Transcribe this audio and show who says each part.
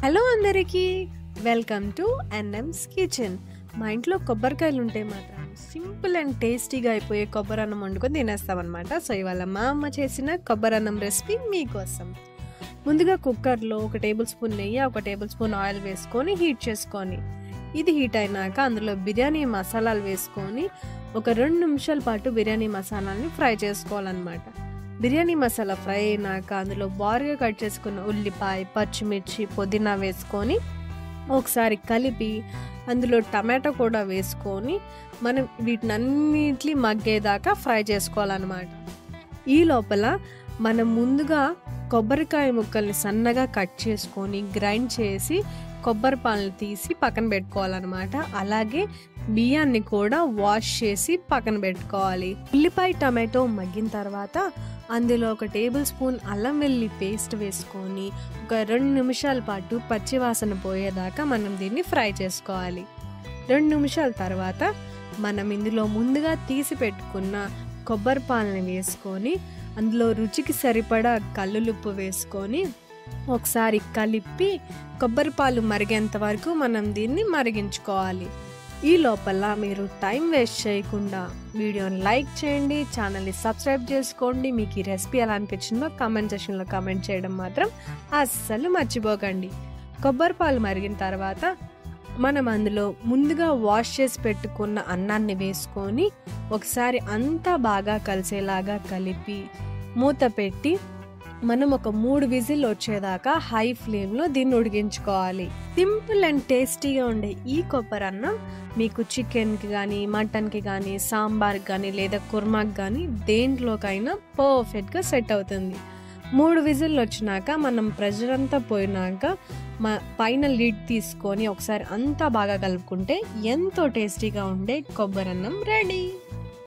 Speaker 1: Hello అందరికీ, welcome to ఎన్ఎమ్స్ kitchen. మా ఇంట్లో కొబ్బరికాయలు ఉంటే మాత్రం సింపుల్ అండ్ టేస్టీగా అయిపోయే కొబ్బరి అన్నం వండుకొని తినేస్తామన్నమాట. సో ఇవాళ మా అమ్మ చేసిన కొబ్బరి అన్నం రెసిపీ మీకోసం. ముందుగా కుక్కర్లో 1 టేబుల్ స్పూన్ నెయ్యి, 1 టేబుల్ స్పూన్ ఆయిల్ వేసుకొని హీట్ చేసుకొని, ఇది హీట్ అయినాక అందులో బిర్యానీ మసాలాలు వేసుకొని ఒక 2 నిమిషాల పాటు బిర్యానీ మసాలాని ఫ్రై చేసుకోవాలన్నమాట. బిర్యానీ మసాలా ఫ్రై అయినాక అందులో బారుగా కట్ చేసుకున్న ఉల్లిపాయ, పచ్చిమిర్చి, పుదీనా వేసుకొని ఒకసారి కలిపి అందులో టమాటో కూడా వేసుకొని మనం వీటినన్నిటిని మగ్గేదాకా ఫ్రై చేసుకోవాలన్నమాట. ఈ లోపల మనం ముందుగా కొబ్బరికాయ ముక్కల్ని సన్నగా కట్ చేసుకొని గ్రైండ్ చేసి కొబ్బరి పాలను తీసి పక్కన పెట్టుకోవాలన్నమాట. అలాగే బియ్యాన్ని కూడా వాష్ చేసి పక్కన పెట్టుకోవాలి. ఉల్లిపాయ టమాటో మగ్గిన తర్వాత అందులో 1 టేబుల్ స్పూన్ అల్లం వెల్లుల్లి పేస్ట్ వేసుకొని ఒక 2 నిమిషాల పాటు పచ్చివాసన పోయేదాకా మనం దీన్ని ఫ్రై చేసుకోవాలి. 2 నిమిషాల తర్వాత మనం ఇందులో ముందుగా తీసి పెట్టుకున్న కొబ్బరి పాలని వేసుకొని అందులో రుచికి సరిపడా కల్లులుప్పు వేసుకొని ఒకసారి కలిపి కొబ్బరి పాలు మరిగేంత వరకు మనం దీన్ని మరిగించుకోవాలి. ఈ లోపల మీరు టైం వేస్ట్ చేయకుండా వీడియోని లైక్ చేయండి, ఛానల్ని సబ్స్క్రైబ్ చేసుకోండి. మీకు ఈ రెసిపీ ఎలా అనిపించిందో కామెంట్ సెక్షన్లో కామెంట్ చేయడం మాత్రం అస్సలు మర్చిపోకండి. కొబ్బరి పాలు మరిగిన తర్వాత మనం అందులో ముందుగా వాష్ చేసి పెట్టుకున్న అన్నాన్ని వేసుకొని ఒకసారి అంతా బాగా కలిసేలాగా కలిపి మూత పెట్టి మనం ఒక 3 విజిల్ వచ్చేదాకా హై ఫ్లేమ్లో దీన్ని ఉడికించుకోవాలి. సింపుల్ అండ్ టేస్టీగా ఉండే ఈ కొబ్బరి అన్నం మీకు చికెన్కి కానీ, మటన్కి కానీ, సాంబార్కి కానీ లేదా కుర్మాకి కానీ దేంట్లోకైనా పర్ఫెక్ట్గా సెట్ అవుతుంది. 3 విజిల్ వచ్చినాక మనం ప్రెషర్ అంతా పోయినాక పైన లిడ్ తీసుకొని ఒకసారి అంతా బాగా కలుపుకుంటే ఎంతో టేస్టీగా ఉండే కొబ్బరి అన్నం రెడీ.